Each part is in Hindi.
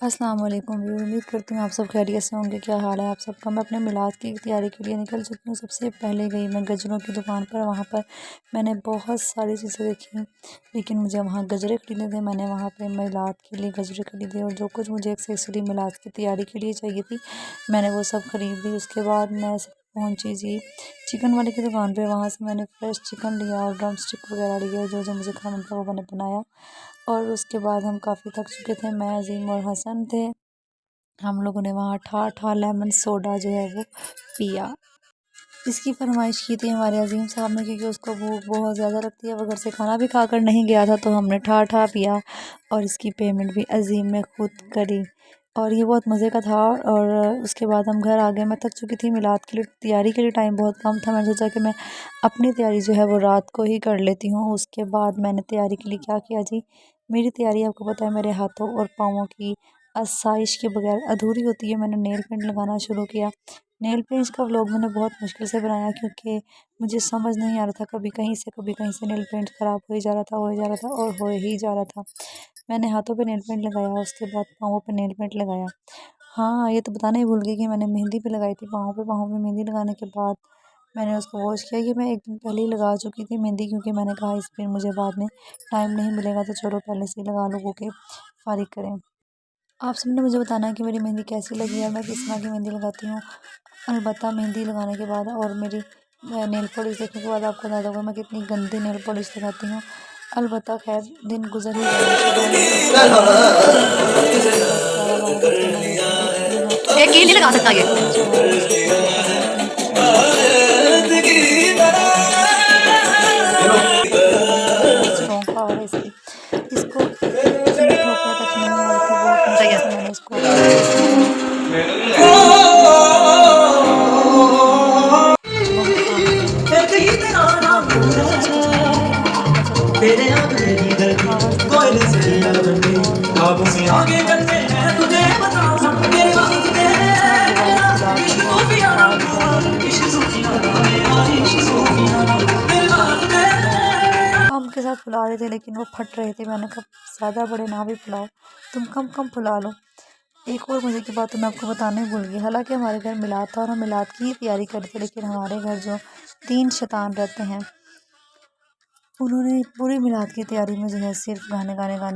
अस्सलाम वालेकुम। उम्मीद करती हूँ आप सब खैरियत से होंगे। क्या हाल है आप सबका। मैं अपने मिलाद की तैयारी के लिए निकल चुकी हूँ। सबसे पहले गई मैं गजरों की दुकान पर। वहाँ पर मैंने बहुत सारी चीज़ें देखी, लेकिन मुझे वहाँ गजरे खरीदने थे। मैंने वहाँ पे मिलाद के लिए गजरे खरीदे और जो कुछ मुझे एक्सेसरी मिलाद की तैयारी के लिए चाहिए थी मैंने वो सब ख़रीद ली। उसके बाद मैं पहुँची जी चिकन वाले की दुकान पर। वहाँ से मैंने फ्रेश चिकन लिया और ड्रम स्टिक वगैरह लिया। जो जो मुझे खाना था वो मैंने बनाया। और उसके बाद हम काफ़ी थक चुके थे। मैं, अजीम और हसन थे। हम लोगों ने वहाँ ठा लेमन सोडा जो है वो पिया। इसकी फरमाइश की थी हमारे अजीम साहब ने, क्योंकि उसको भूख बहुत ज़्यादा लगती है। वो घर से खाना भी खाकर नहीं गया था, तो हमने ठा पिया और इसकी पेमेंट भी अजीम ने खुद करी और ये बहुत मज़े का था। और उसके बाद हम घर आ गए। मैं थक चुकी थी। मिलाद के लिए तैयारी के लिए टाइम बहुत कम था। मैंने सोचा कि मैं अपनी तैयारी जो है वो रात को ही कर लेती हूँ। उसके बाद मैंने तैयारी के लिए क्या किया जी, मेरी तैयारी आपको पता है मेरे हाथों और पाँवों की आसाइश के बगैर अधूरी होती है। मैंने नेल पेंट लगाना शुरू किया। नेल पेंट्स का व्लॉग मैंने बहुत मुश्किल से बनाया, क्योंकि मुझे समझ नहीं आ रहा था। कभी कहीं से नेल पेंट ख़राब हो ही जा रहा था और हो ही जा रहा था। मैंने हाथों पे नेल पेंट लगाया, उसके बाद पाँवों पे नेल पेंट लगाया। हाँ, ये तो बताना ही भूल गई कि मैंने मेहंदी भी लगाई थी पाँव पे मेहंदी लगाने के बाद मैंने उसको वॉश किया। ये मैं एक दिन पहले ही लगा चुकी थी मेहंदी, क्योंकि मैंने कहा इस फिर मुझे बाद में टाइम नहीं मिलेगा, तो चलो पहले से ही लगा लो के फारिग करें। आप सबने मुझे बताना है कि मेरी मेहंदी कैसी लगी है, मैं किस तरह की मेहंदी लगाती हूँ। अलबत्ता मेहंदी लगाने के बाद और मेरी नेल पॉलिश देखने के बाद आपको बता दूँगा मैं कितनी गंदी नेल पॉलिश लगाती हूँ। अलबत्ता खैर दिन गुजर ही गए। एक ये नहीं लगा सकता ये। जो है उसको पूरा पसंद नहीं कुछ नहीं स्ट्रॉन्ग पावर है इसकी। इसको चंद ठोकने तक नहीं आई थी। बहुत सही मुश्किल है। से मैंने इसको घिसाया। जब हम खा गए उसके बाद बहुत कोशिश की मैंने कि नहीं अब नहीं गजरे बनाने हैं, फ्लावर्स नहीं बनाने हैं, लेकिन मैंने बहुत कोशिश की कि फ्लावर्स बनवाने हैं। उसके बाद कोशिश की तो मैंने अच्छा हुआ एक गुलाब बन गया, लेकिन था ज़्यादा नहीं। फिर मैंने कोशिश की कि इसको हम के साथ फुला रहे थे, लेकिन वो फट रहे थे। मैंने कहा ज़्यादा बड़े ना भी फुलाओ, तुम कम कम फुला लो। एक और मज़े की बात तो मैं आपको बताने ही भूल गई। हालांकि हमारे घर मिलाद था और हम मिलाद की ही तैयारी कर रहे थे, लेकिन हमारे घर जो 3 शैतान रहते हैं उन्होंने पूरी मिलाद की तैयारी में जो है सिर्फ गाने लगा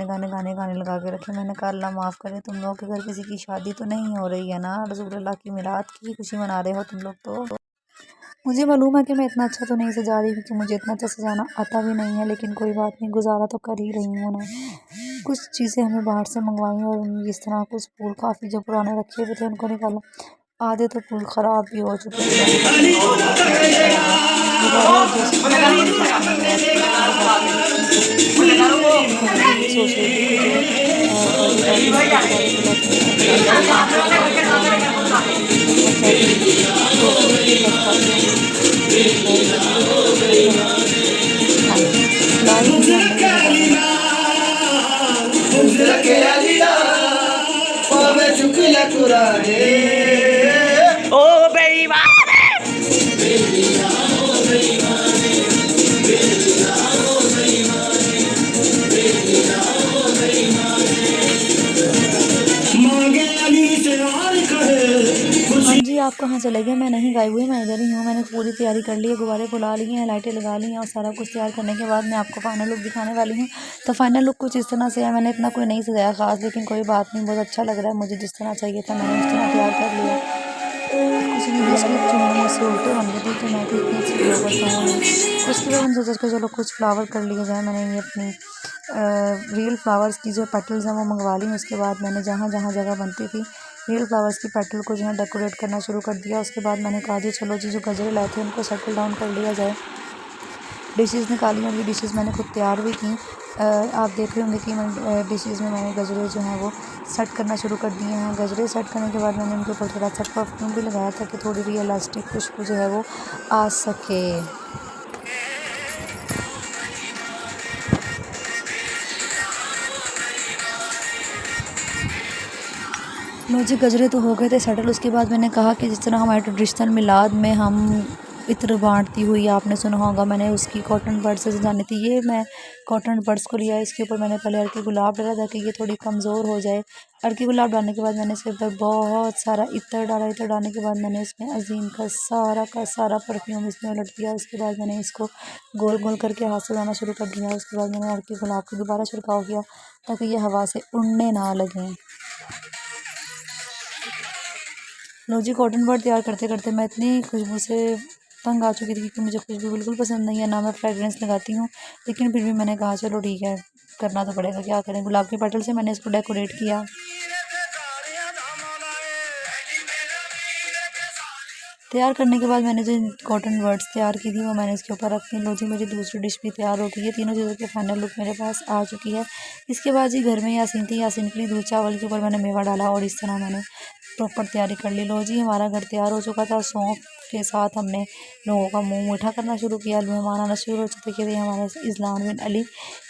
के रखे। मैंने कहा अल्लाह माफ़ करे, तुम लोगों के घर किसी की शादी तो नहीं हो रही है ना, रसूलुल्लाह की मिलाद की खुशी मना रहे हो तुम लोग तो। मुझे मालूम है कि मैं इतना अच्छा तो नहीं सजा रही, क्योंकि मुझे इतना अच्छा सजाना आता भी नहीं है, लेकिन कोई बात नहीं, गुजारा तो कर ही रही हूँ ना। कुछ चीज़ें हमने बाहर से मंगवाई और इस तरह कुछ फूल काफ़ी जो पुराने रखे हुए थे उनको निकाला। आधे तो फूल ख़राब भी हो चुके थे। मैंने कहा चलो कोई बात नहीं, ठीक है होगा। दोबारा एडजस्ट कर लूँगी जिसको मैंने और फूल लगा के देखूँ तो मैं भी यही सोच रही थी कि जो बर्थडे पार्टी से जो गुब्बारे सिलाते हैं ऐसे ही मैं कौन से गुब्बारे सिला लूँ, लेकिन मैं तो इसमें बहुत ज़्यादा ही तोहफ़े भी फँस जाती हूँ। खैर ये तो चलता ही है। हाँ जी, सिला ही दिए हमने ये गुब्बारे। ओ बेईमान। हाँ जी, आप कहाँ चले गए। मैं नहीं गायब हुई, मैं इधर ही हूँ। मैंने पूरी तैयारी कर ली है, गुब्बारे फुला लिए हैं, लाइटें लगा ली हैं और सारा कुछ तैयार करने के बाद मैं आपको फाइनल लुक दिखाने वाली हूँ। तो फाइनल लुक कुछ इस तरह से है। मैंने इतना कोई नहीं सजाया ख़ास, लेकिन कोई बात नहीं, बहुत अच्छा लग रहा है। मुझे जिस तरह चाहिए था मैंने उस तरह तैयार कर लिया। कुछ वीडियोस क्लिप जो है मुझसे उल्टे बन गई थी, तो मैं भी इतनी अच्छी ब्लॉगर तो हूँ नहीं। उसके बाद मैंने सोचा कि चलो कुछ फ्लावर कर लिए जाए। मैंने ये अपनी रियल फ्लावर्स की जो पेटल्स हैं वो मंगवा ली। उसके बाद मैंने जहाँ जहाँ जगह बनती थी रियल फ्लावर्स की पेटल को जो है डेकोरेट करना शुरू कर दिया। उसके बाद मैंने कहा जी चलो जी जो गजरे लाए थे उनको सेटल डाउन कर लिया जाए। डिशेज़ निकाली और ये डिशेज़ मैंने खुद तैयार भी की। आप देख रहे होंगे कि मैं डिशेज़ में मैंने गजरे जो हैं वो सेट करना शुरू कर दिए हैं। गजरे सेट करने के बाद मैंने उनके ऊपर थोड़ा सा परफ्यूम भी लगाया था कि थोड़ी रियलिस्टिक खुशबू जो है वो आ सके। लो जी, गजरे तो हो गए थे सेटल। उसके बाद मैंने कहा कि जिस तरह हमारे ट्रेडिशनल मिलाद में हम इत्र बांटती हुई आपने सुना होगा, मैंने उसकी कॉटन बड से सजानी थी। ये मैं कॉटन बड्स को लिया। इसके ऊपर मैंने पहले अर्की गुलाब डाला ताकि ये थोड़ी कमज़ोर हो जाए। अर्की गुलाब डालने के बाद मैंने इसके ऊपर बहुत सारा इत्र डाला। इत्र डालने के बाद मैंने इसमें अजीम का सारा परफ्यूम इसमें उलट दिया। उसके बाद मैंने इसको गोल गोल करके हाथ से उड़ाना शुरू कर दिया। उसके बाद मैंने अर्की गुलाब को दोबारा छिड़काव किया ताकि ये हवा से उड़ने ना लगें। लो जी, कॉटन बड तैयार करते करते मैं इतनी खुशबू से तंग आ चुकी थी क्योंकि मुझे खुशबू बिल्कुल पसंद नहीं है, ना मैं फ्रेगरेंस लगाती हूँ। लेकिन फिर भी मैंने कहा चलो ठीक है, करना तो पड़ेगा, क्या करें। गुलाब के पेटल से मैंने इसको डेकोरेट किया। तैयार करने के बाद मैंने जो कॉटन वर्ड्स तैयार की थी वो मैंने इसके ऊपर रखी। लो जी, मेरी दूसरी डिश भी तैयार हो गई है। तीनों चीज़ों के फाइनल लुक मेरे पास आ चुकी है। इसके बाद जी घर में यासीन थी। यासीन के लिए दूध चावल के ऊपर मैंने मेवा डाला और इस तरह मैंने प्रॉपर तैयारी कर ली। लो जी, हमारा घर तैयार हो चुका था। सौंफ के साथ हमने लोगों का मुंह मीठा करना शुरू किया। मेहमान आना शुरू हो चुके थे। हमारे इज़लान बिन अली,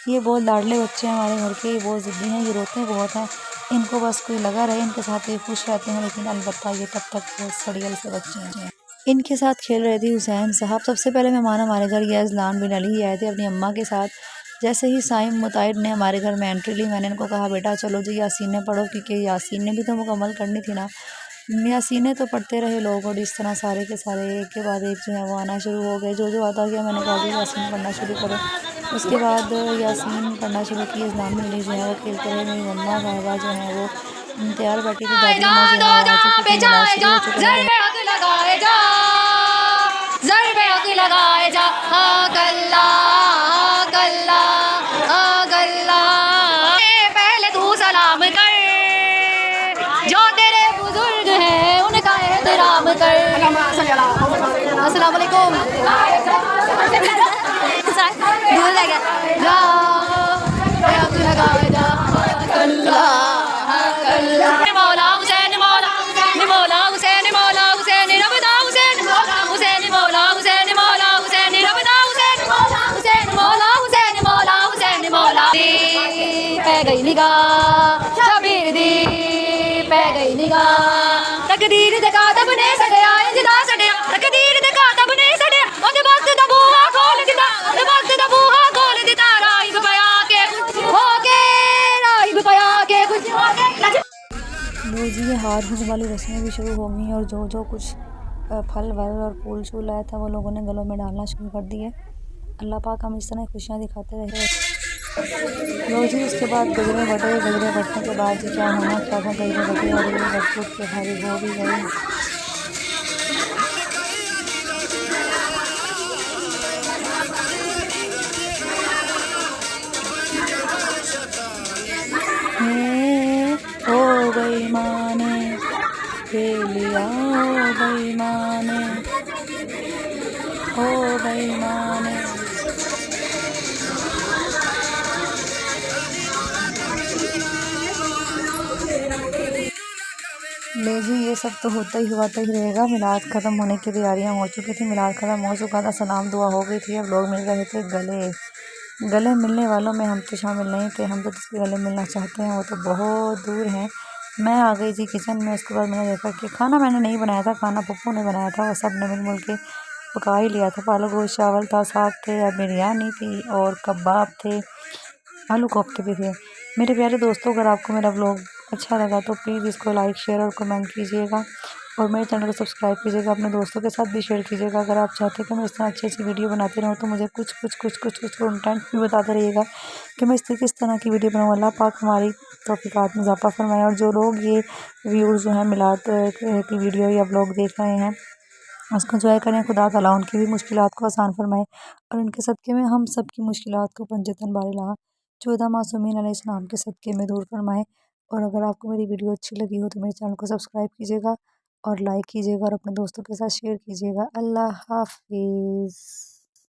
ये बहुत लाडले बच्चे हैं हमारे घर के, ये बहुत ज़िद्दी हैं, ये रोते बहुत हैं। इनको बस कोई लगा रहे, इनके साथ ये खुश रहते हैं। लेकिन अलबत्ता ये तब तक बहुत सड़ियल से बच्चे हैं। इनके साथ खेल रहे थे हुसैन साहब। सबसे पहले मेहमान हमारे घर ये इज़लान बिन अली आए थे अपनी अम्मा के साथ। जैसे ही साइम मुताहिर ने हमारे घर में एंट्री ली, मैंने इनको कहा बेटा चलो जी यासीन ने पढ़ो, क्योंकि यासीन ने भी तो मुकम्मल करनी थी ना। यासीन ने तो पढ़ते रहे लोग और इस तरह सारे के सारे एक के बाद एक जो है वो आना शुरू हो गए। जो आता गया मैंने कहा जी यासीन पढ़ना शुरू करो। उसके बाद यासीन पढ़ना शुरू किया। इस्लाम में जो है वो खेलते रहे। मेरी मम्मा साहिबा जो है वो तैयार बैठी थी। दादी अम्मा जो है वो आ चुकी थी। मिलाद शुरू हो चुका था। पहले तू सलाम कर, जो तेरे बुजुर्ग हैं उनका एहतराम कर। अस्सलाम वालेकुम। दूर लग गया। जा मौला हुसैन, मौला मौला हुसैन, मौला हुसैन, रबदा हुसैन, हुसैन मौला हुसैन, मौला हुसैन, रबदा हुसैन, हुसैन मौला हुसैन, मौला हुसैन, मौला पै गई निगाह शबीर दी, पै गई निगाह। तकदीर दे कातब ने सड़िया इंजदा सड़िया, तकदीर दे कातब ने सड़िया, ओदे वक्त दा बूहा खोल दिता, ओदे वक्त दा बूहा खोल दिता। राइब पया के हो के, राइब पया के कुछ हो के। लो जी, ये हार होने वाली रस्में भी शुरू हो गई और जो कुछ फल वल और फूल शूल आया था वो लोगों ने गलों में डालना शुरू कर दिए। अल्लाह पाक हम इस तरह खुशियाँ दिखाते रहे। लो जी, उसके बाद गजरे बटे। गजरे बटने के बाद जी क्या होना क्या था, गजरे बटे और ये बट फूट के भारी हो भी गए। ओ बेईमाने लिया, ओ बेईमाने, ओ बेईमाने। ले जी, ये सब तो होता ही रहेगा। मिलाद ख़त्म होने की तैयारियां हो चुकी थी। मिलाद ख़त्म हो चुका था, सलाम दुआ हो गई थी। अब लोग मिल रहे थे गले मिलने वालों में हम तो शामिल नहीं थे। हम तो जिसके गले मिलना चाहते हैं वो तो बहुत दूर हैं। मैं आ गई थी किचन में। उसके बाद मैंने देखा कि खाना मैंने नहीं बनाया था, खाना पप्पू ने बनाया था। वो सब ने मिल के पका ही लिया था। पालक गोश्त चावल था, साग थे, या बिरयानी थी और कबाब थे, आलू कोफ्ते भी थे। मेरे प्यारे दोस्तों, अगर आपको मेरा व्लॉग अच्छा लगा तो प्लीज़ इसको लाइक शेयर और कमेंट कीजिएगा और मेरे चैनल को सब्सक्राइब कीजिएगा। अपने दोस्तों के साथ भी शेयर कीजिएगा। अगर आप चाहते हैं कि मैं इस तरह अच्छी वीडियो बनाती रहूँ तो मुझे कुछ कंटेंट भी बताते रहिएगा कि मैं किस तरह की वीडियो बनाऊँ। अल्लाह पाक हमारी तौफीकात में इजाफा फरमाए। और जो लोग ये व्यूज़ जो हैं मिलाद की वीडियो या व्लॉग देख रहे हैं उसको एंजॉय करें। खुदा ताला उनकी भी मुश्किलात को आसान फरमाए और उनके सदक़े में हम सब की मुश्किलात को पंजतन बारिला 14 मासूमीन अलैहिस्सलाम के सदक़े में दूर फरमाए। और अगर आपको मेरी वीडियो अच्छी लगी हो तो मेरे चैनल को सब्सक्राइब कीजिएगा और लाइक कीजिएगा और अपने दोस्तों के साथ शेयर कीजिएगा। अल्लाह हाफ़िज़।